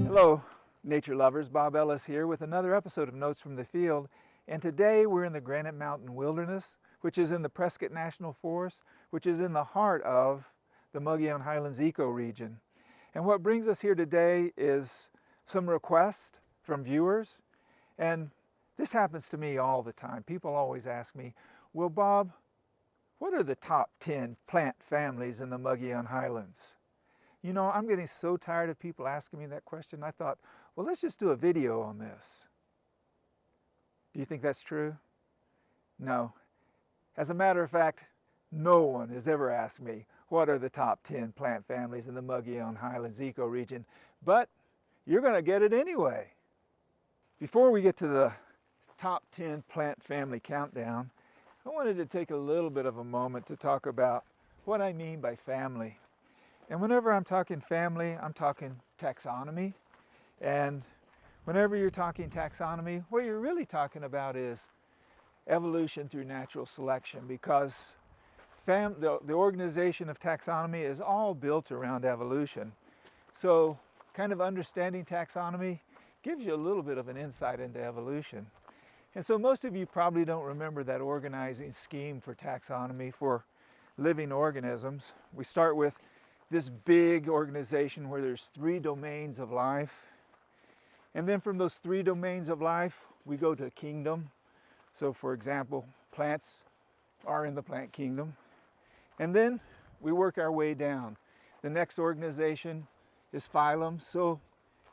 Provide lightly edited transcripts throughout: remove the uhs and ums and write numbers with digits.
Hello, nature lovers. Bob Ellis here with another episode of Notes from the Field. And today we're in the Granite Mountain Wilderness, which is in the Prescott National Forest, which is in the heart of the Mogollon Highlands ecoregion. And what brings us here today is some requests from viewers. And this happens to me all the time. People always ask me, well, Bob, what are the top 10 plant families in the Mogollon Highlands? You know, I'm getting so tired of people asking me that question. I thought, well, let's just do a video on this. Do you think that's true? No. As a matter of fact, no one has ever asked me, what are the top 10 plant families in the Mogollon Highlands ecoregion? But you're going to get it anyway. Before we get to the top 10 plant family countdown, I wanted to take a little bit of a moment to talk about what I mean by family. And whenever I'm talking family, I'm talking taxonomy. And whenever you're talking taxonomy, what you're really talking about is evolution through natural selection, because the organization of taxonomy is all built around evolution. So kind of understanding taxonomy gives you a little bit of an insight into evolution. And so most of you probably don't remember that organizing scheme for taxonomy for living organisms. We start with this big organization where there's 3 domains of life. And then from those 3 domains of life, we go to kingdom. So for example, plants are in the plant kingdom. And then we work our way down. The next organization is phylum, so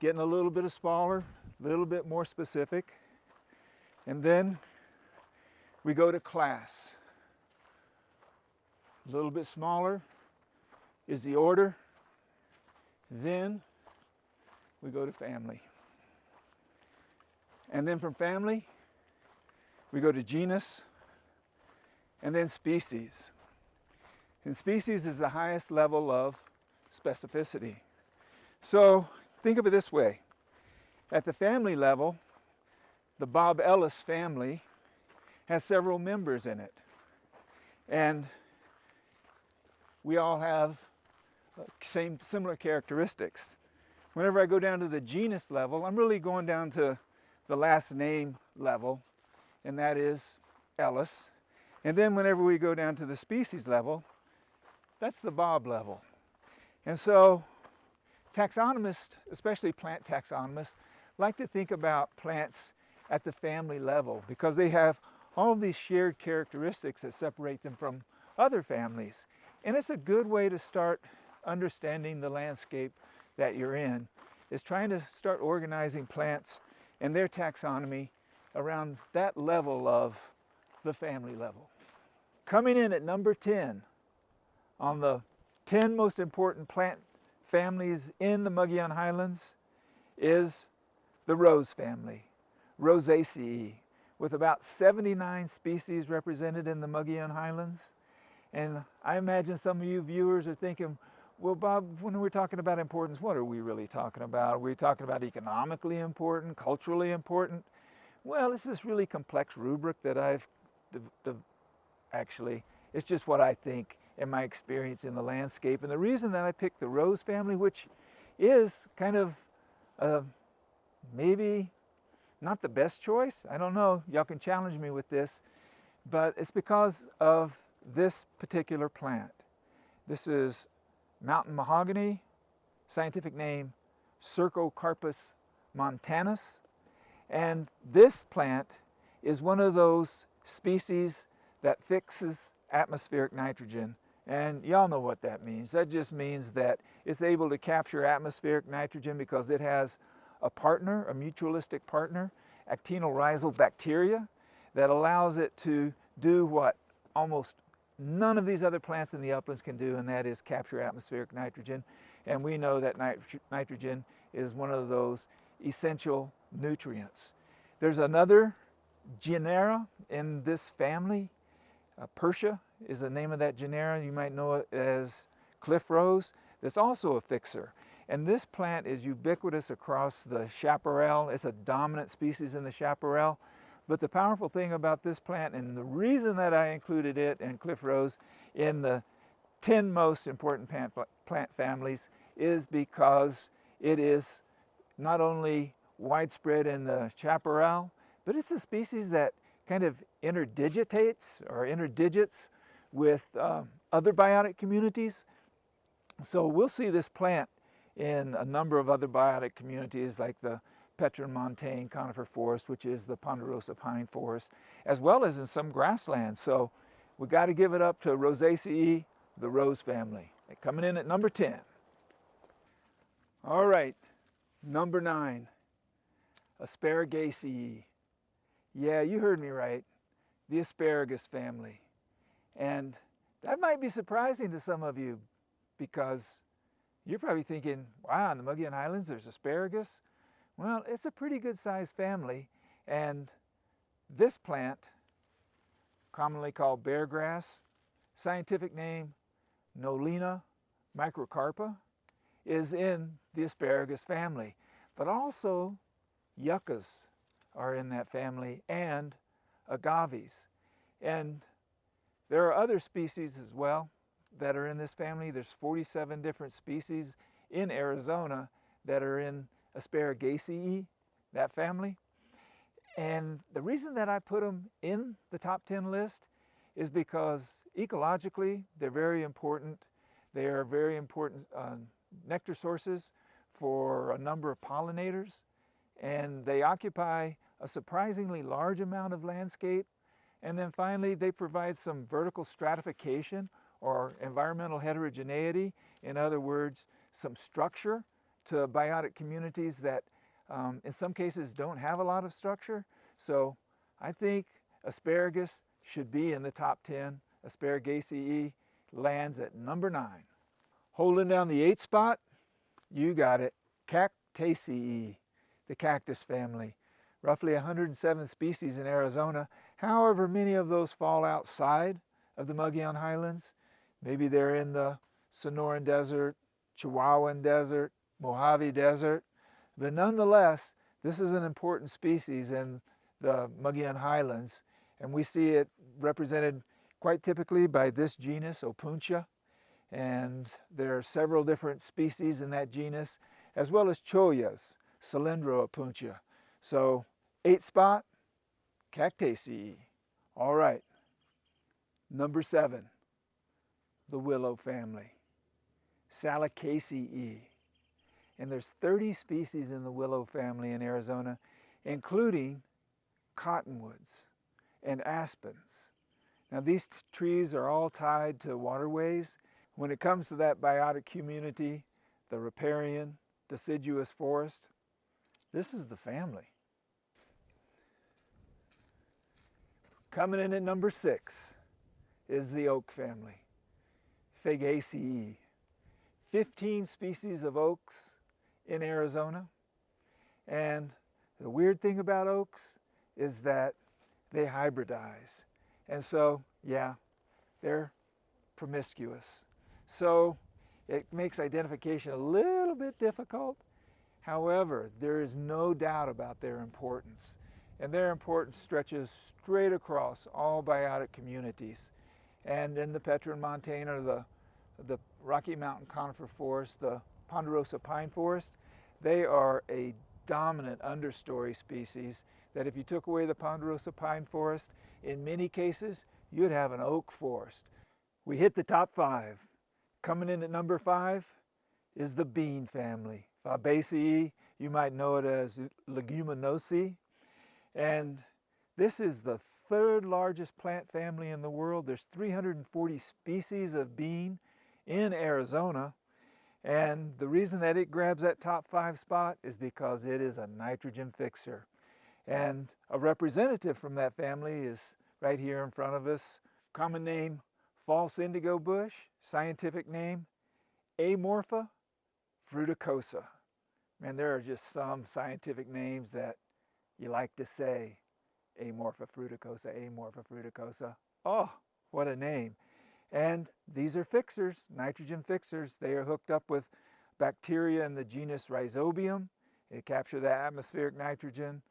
getting a little bit smaller, a little bit more specific. And then we go to class. A little bit smaller is the order. Then we go to family. And then from family, we go to genus, and then species. And species is the highest level of specificity. So think of it this way. At the family level, the Bob Ellis family has several members in it. And we all have similar characteristics. Whenever I go down to the genus level, I'm really going down to the last name level, and that is Ellis. And then whenever we go down to the species level, that's the Bob level. And so taxonomists, especially plant taxonomists, like to think about plants at the family level because they have all of these shared characteristics that separate them from other families. And it's a good way to start understanding the landscape that you're in, is trying to start organizing plants and their taxonomy around that level of the family level. Coming in at number 10 on the 10 most important plant families in the Mogollon Highlands is the rose family, Rosaceae, with about 79 species represented in the Mogollon Highlands. And I imagine some of you viewers are thinking, well, Bob, when we're talking about importance, what are we really talking about? Are we talking about economically important, culturally important? Well, it's this really complex rubric that I've actually, it's just what I think and my experience in the landscape. And the reason that I picked the rose family, which is kind of maybe not the best choice, I don't know, y'all can challenge me with this, but it's because of this particular plant. This is mountain mahogany, scientific name Cercocarpus montanus. And this plant is one of those species that fixes atmospheric nitrogen. And y'all know what that means. That just means that it's able to capture atmospheric nitrogen because it has a partner, a mutualistic partner, actinorhizal bacteria, that allows it to do what almost none of these other plants in the uplands can do, and that is capture atmospheric nitrogen. And we know that nitrogen is one of those essential nutrients. There's another genera in this family. Persia is the name of that genera. You might know it as cliff rose. That's also a fixer. And this plant is ubiquitous across the chaparral. It's a dominant species in the chaparral. But the powerful thing about this plant, and the reason that I included it and cliff rose in the 10 most important plant families is because it is not only widespread in the chaparral, but it's a species that kind of interdigitates or interdigits with other biotic communities. So we'll see this plant in a number of other biotic communities like the Petromontane conifer forest, which is the ponderosa pine forest, as well as in some grasslands. So we got to give it up to Rosaceae, the rose family. Coming in at number 10. All right, number 9, Asparagaceae. Yeah, you heard me right, the asparagus family. And that might be surprising to some of you because you're probably thinking, wow, in the Mogollon Highlands there's asparagus? Well, it's a pretty good sized family, and this plant, commonly called bear grass, scientific name Nolina microcarpa, is in the asparagus family. But also yuccas are in that family, and agaves. And there are other species as well that are in this family. There's 47 different species in Arizona that are in Asparagaceae, that family. And the reason that I put them in the top 10 list is because ecologically they're very important. They are very important nectar sources for a number of pollinators, and they occupy a surprisingly large amount of landscape. And then finally, they provide some vertical stratification or environmental heterogeneity. In other words, some structure to biotic communities that in some cases don't have a lot of structure. So I think asparagus should be in the top 10. Asparagaceae lands at number 9. Holding down the 8th spot, you got it, Cactaceae, the cactus family. Roughly 107 species in Arizona. However, many of those fall outside of the Mogollon Highlands. Maybe they're in the Sonoran Desert, Chihuahuan Desert, Mojave Desert. But nonetheless, this is an important species in the Mogollon Highlands, and we see it represented quite typically by this genus, Opuntia. And there are several different species in that genus, as well as chollas, Cylindro Opuntia. So 8th spot, Cactaceae. All right, number 7, the willow family, Salicaceae. And there's 30 species in the willow family in Arizona, including cottonwoods and aspens. Now these trees are all tied to waterways. When it comes to that biotic community, the riparian deciduous forest, this is the family. Coming in at number 6 is the oak family, Fagaceae. 15 species of oaks in Arizona. And the weird thing about oaks is that they hybridize. And so, yeah, they're promiscuous. So it makes identification a little bit difficult. However, there is no doubt about their importance. And their importance stretches straight across all biotic communities. And in the Petromontane or the Rocky Mountain conifer forest, the ponderosa pine forest, they are a dominant understory species that if you took away the ponderosa pine forest, in many cases, you'd have an oak forest. We hit the top 5. Coming in at number 5 is the bean family, Fabaceae. You might know it as Leguminosae. And this is the 3rd largest plant family in the world. There's 340 species of bean in Arizona. And the reason that it grabs that top 5 spot is because it is a nitrogen fixer. And a representative from that family is right here in front of us. Common name, false indigo bush. Scientific name, Amorpha fruticosa. Man, there are just some scientific names that you like to say. Amorpha fruticosa, Amorpha fruticosa. Oh, what a name. And these are fixers, nitrogen fixers. They are hooked up with bacteria in the genus Rhizobium. They capture that atmospheric nitrogen,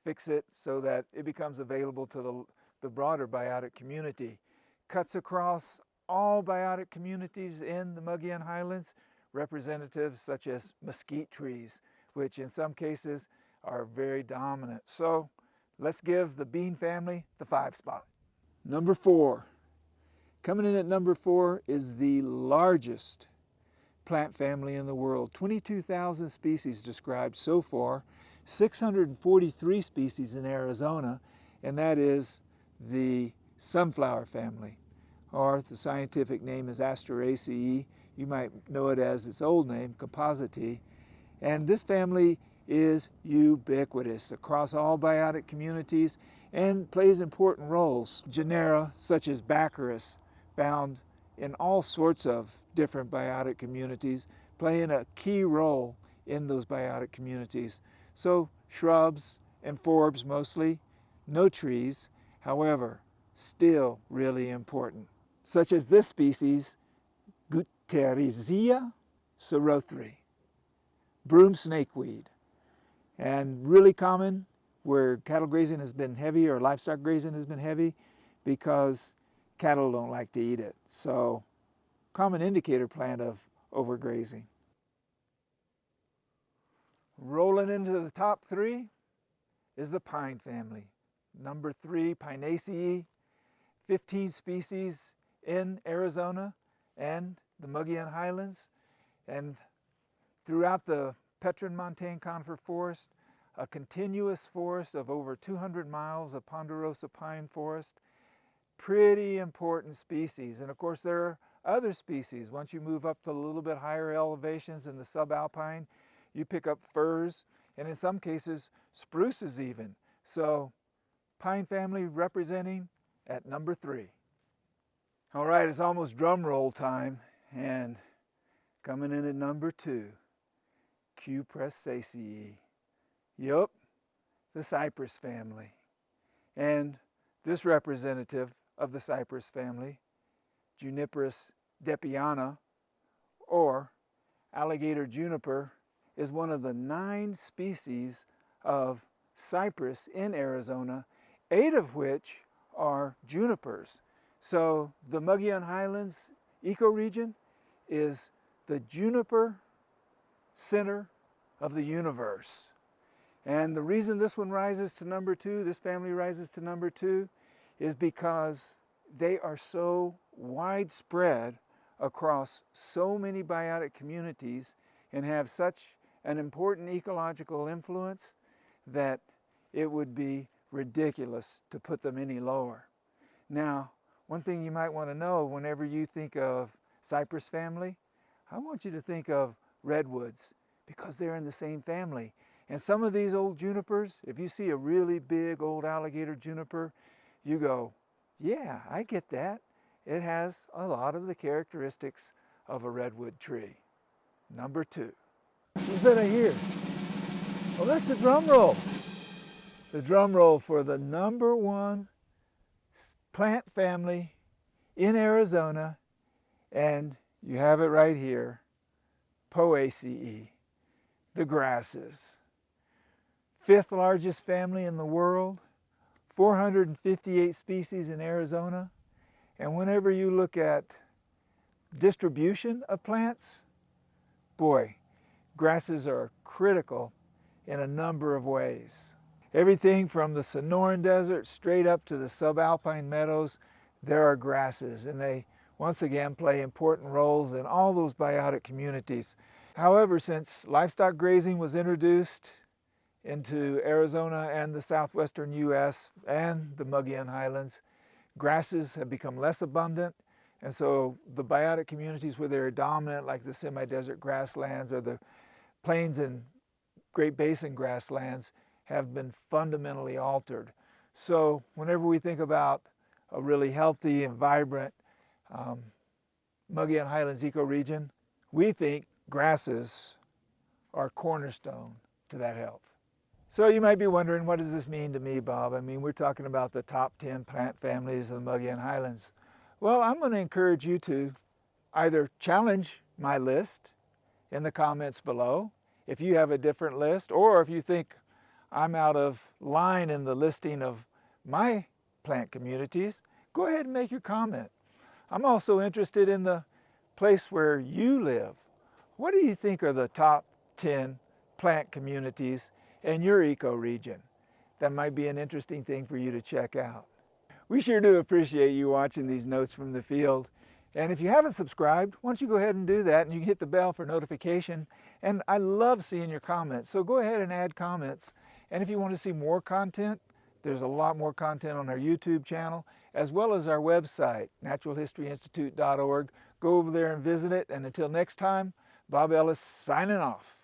fix it so that it becomes available to the broader biotic community. Cuts across all biotic communities in the Mogollon Highlands, representatives such as mesquite trees, which in some cases are very dominant. So let's give the bean family the 5 spot. Number 4. Coming in at number 4 is the largest plant family in the world. 22,000 species described so far, 643 species in Arizona, and that is the sunflower family, or the scientific name is Asteraceae. You might know it as its old name, Compositae. And this family is ubiquitous across all biotic communities and plays important roles. Genera such as Baccharis, found in all sorts of different biotic communities, playing a key role in those biotic communities. So shrubs and forbs mostly, no trees, however, still really important, such as this species, Guttarizia cerothri, broom snakeweed, and really common where cattle grazing has been heavy or livestock grazing has been heavy because cattle don't like to eat it. So, common indicator plant of overgrazing. Rolling into the top 3 is the pine family. Number 3, Pinaceae, 15 species in Arizona and the Mogollon Highlands, and throughout the Petron-Montane conifer forest, a continuous forest of over 200 miles of ponderosa pine forest. Pretty important species. And of course there are other species. Once you move up to a little bit higher elevations in the subalpine, you pick up firs and in some cases spruces even. So pine family representing at number 3. All right, it's almost drum roll time, and coming in at number 2, Cupressaceae. Yup, the cypress family. And this representative of the cypress family, Juniperus depiana, or alligator juniper, is one of the 9 species of cypress in Arizona, 8 of which are junipers. So the Mogollon Highlands ecoregion is the juniper center of the universe. And the reason this one rises to number 2, this family rises to number 2, is because they are so widespread across so many biotic communities and have such an important ecological influence that it would be ridiculous to put them any lower. Now, one thing you might want to know whenever you think of cypress family, I want you to think of redwoods because they're in the same family. And some of these old junipers, if you see a really big old alligator juniper, you go, yeah, I get that. It has a lot of the characteristics of a redwood tree. Number 2. What's that I hear? Well, that's the drum roll. The drum roll for the number 1 plant family in Arizona, and you have it right here, Poaceae, the grasses. 5th largest family in the world, 458 species in Arizona, and whenever you look at distribution of plants, boy, grasses are critical in a number of ways. Everything from the Sonoran Desert straight up to the subalpine meadows, there are grasses, and they once again play important roles in all those biotic communities. However, since livestock grazing was introduced into Arizona and the southwestern U.S. and the Mogollon Highlands, grasses have become less abundant, and so the biotic communities where they're dominant, like the semi-desert grasslands or the plains and Great Basin grasslands, have been fundamentally altered. So whenever we think about a really healthy and vibrant Mogollon Highlands ecoregion, we think grasses are cornerstone to that health. So you might be wondering, what does this mean to me, Bob? I mean, we're talking about the top 10 plant families of the Mogollon Highlands. Well, I'm going to encourage you to either challenge my list in the comments below if you have a different list, or if you think I'm out of line in the listing of my plant communities, go ahead and make your comment. I'm also interested in the place where you live. What do you think are the top 10 plant communities in your ecoregion? That might be an interesting thing for you to check out. We sure do appreciate you watching these notes from the field. And if you haven't subscribed, why don't you go ahead and do that, and you can hit the bell for notification. And I love seeing your comments, so go ahead and add comments. And if you want to see more content, there's a lot more content on our YouTube channel, as well as our website, naturalhistoryinstitute.org. Go over there and visit it. And until next time, Bob Ellis signing off.